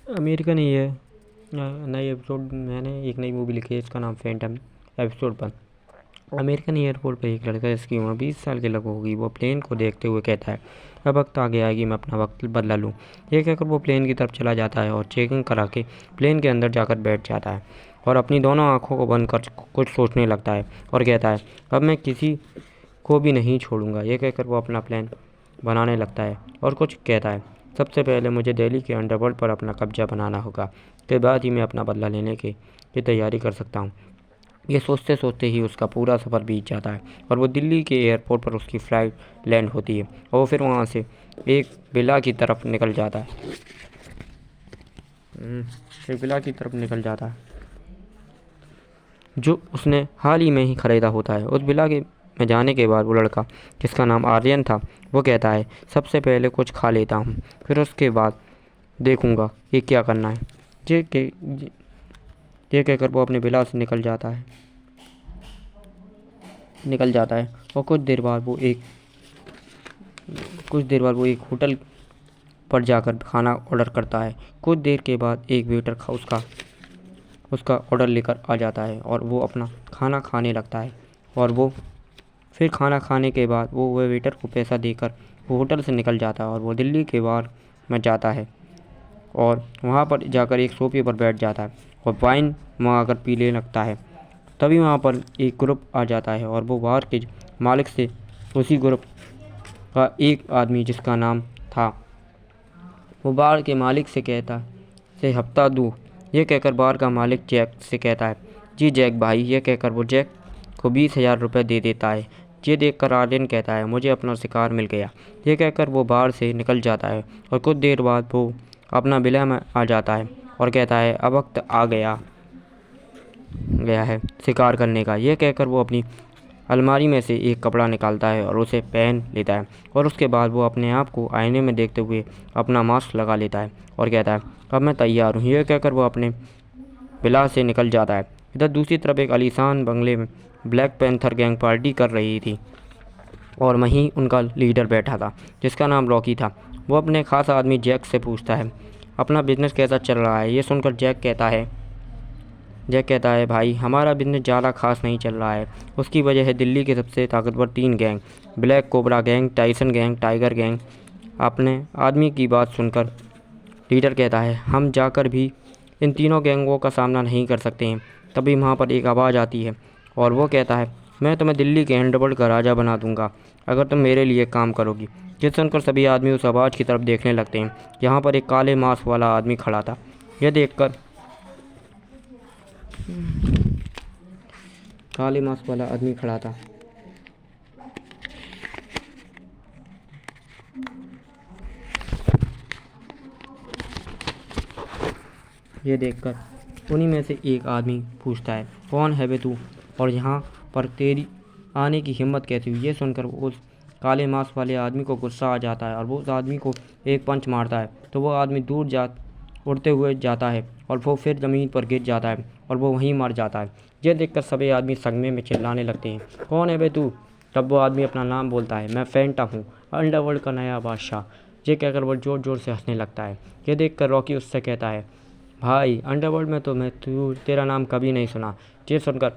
American ही है। नई episode मैंने एक नई मूवी लिखी है, इसका नाम फैंटम। एपिसोड 1। अमेरिकन एयरपोर्ट पर एक लड़का, जिसकी उम्र 20 साल के लगभग होगी, वो प्लेन को देखते हुए कहता है, अब वक्त आ गया है कि मैं अपना वक्त बदला लूँ। ये कहकर वो प्लेन की तरफ चला जाता है और चेकिंग करा के प्लेन के अंदर जाकर बैठ जाता है और अपनी दोनों आंखों को बंद कर कुछ सोचने लगता है और कहता है, अब मैं किसी को भी नहीं छोड़ूंगा। ये कहकर वो अपना प्लान बनाने लगता है और कुछ कहता है, सबसे पहले मुझे दिल्ली के अंडरवर्ल्ड पर अपना कब्जा बनाना होगा, के बाद ही मैं अपना बदला लेने की तैयारी कर सकता हूँ। ये सोचते सोचते ही उसका पूरा सफ़र बीत जाता है और वो दिल्ली के एयरपोर्ट पर उसकी फ़्लाइट लैंड होती है और वो फिर वहाँ से एक विला की तरफ निकल जाता है। एक विला की तरफ निकल जाता है जो उसने हाल ही में ही ख़रीदा होता है। उस विला के में जाने के बाद वो लड़का, जिसका नाम आर्यन था, वो कहता है, सबसे पहले कुछ खा लेता हूँ, फिर उसके बाद देखूँगा ये क्या करना है। ये के ये कहकर वो अपने विला से निकल जाता है और कुछ देर बाद वो एक होटल पर जाकर खाना ऑर्डर करता है। कुछ देर के बाद एक वेटर उसका ऑर्डर लेकर आ जाता है और वो अपना खाना खाने लगता है और वो फिर खाना खाने के बाद वो वेटर को पैसा देकर वो होटल से निकल जाता है और वो दिल्ली के बाहर में जाता है और वहाँ पर जाकर एक सोफे पर बैठ जाता है और वाइन मंगाकर पीने लगता है। तभी वहाँ पर एक ग्रुप आ जाता है और वो बार के मालिक से, उसी ग्रुप का एक आदमी जिसका नाम था, वो बार के मालिक से कहता से हफ्ता दूँ। ये कहकर बार का मालिक जैक से कहता है, जी जैक भाई। ये कहकर वो जैक को 20,000 रुपये दे देता है। ये देखकर आर्यन कहता है, मुझे अपना शिकार मिल गया। ये कहकर वो बाहर से निकल जाता है और कुछ देर बाद वो अपना विला में आ जाता है और कहता है, अब वक्त आ गया है शिकार करने का। यह कहकर वो अपनी अलमारी में से एक कपड़ा निकालता है और उसे पहन लेता है और उसके बाद वो अपने आप को आईने में देखते हुए अपना मास्क लगा लेता है और कहता है, अब मैं तैयार हूँ। यह कहकर वो अपने विला से निकल जाता है। इधर दूसरी तरफ एक आलीशान बंगले में ब्लैक पैंथर गैंग पार्टी कर रही थी और वहीं उनका लीडर बैठा था, जिसका नाम रॉकी था। वो अपने खास आदमी जैक से पूछता है, अपना बिजनेस कैसा चल रहा है। ये सुनकर जैक कहता है, भाई हमारा बिजनेस ज़्यादा खास नहीं चल रहा है। उसकी वजह है दिल्ली के सबसे ताकतवर 3 gang, black cobra gang, Tyson gang, tiger gang. अपने आदमी की बात सुनकर लीडर कहता है, हम जाकर भी इन तीनों गैंगों का सामना नहीं कर सकते हैं। तभी वहाँ पर एक आवाज़ आती है और वो कहता है, मैं तुम्हें दिल्ली के अंडरवर्ल्ड का राजा बना दूंगा अगर तुम मेरे लिए काम करोगी। ये सुनकर सभी आदमी उस आवाज़ की तरफ देखने लगते हैं। यहाँ पर एक काले मास्क वाला आदमी खड़ा था। यह देखकर काले मास्क वाला आदमी खड़ा था। ये देखकर उन्हीं में से एक आदमी पूछता है, कौन है बे तू और यहाँ पर तेरी आने की हिम्मत कैसी हुई। ये सुनकर उस काले मास्क वाले आदमी को गुस्सा आ जाता है और वो उस आदमी को एक पंच मारता है तो वो आदमी उड़ते हुए जाता है और वो फिर ज़मीन पर गिर जाता है और वो वहीं मर जाता है। यह देखकर सभी आदमी सदमे में चिल्लाने लगते हैं, कौन है बे तू। तब वो आदमी अपना नाम बोलता है, मैं फैंटम हूँ, अंडरवर्ल्ड का नया बादशाह। ये कहकर वो ज़ोर ज़ोर से हंसने लगता है। यह देखकर रॉकी उससे कहता है, भाई अंडरवर्ल्ड में तो मैं तेरा नाम कभी नहीं सुना। ये सुनकर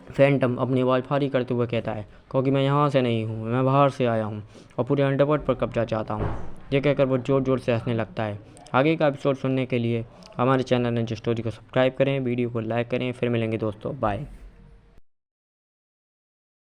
फैंटम अपनी आवाज़ भारी करते हुए कहता है, क्योंकि मैं यहाँ से नहीं हूँ, मैं बाहर से आया हूँ और पूरे अंडरवर्ल्ड पर कब्जा चाहता हूँ। ये कहकर वो ज़ोर ज़ोर से हंसने लगता है। आगे का एपिसोड सुनने के लिए हमारे चैनल ने जो स्टोरी को सब्सक्राइब करें, वीडियो को लाइक करें। फिर मिलेंगे दोस्तों, बाय।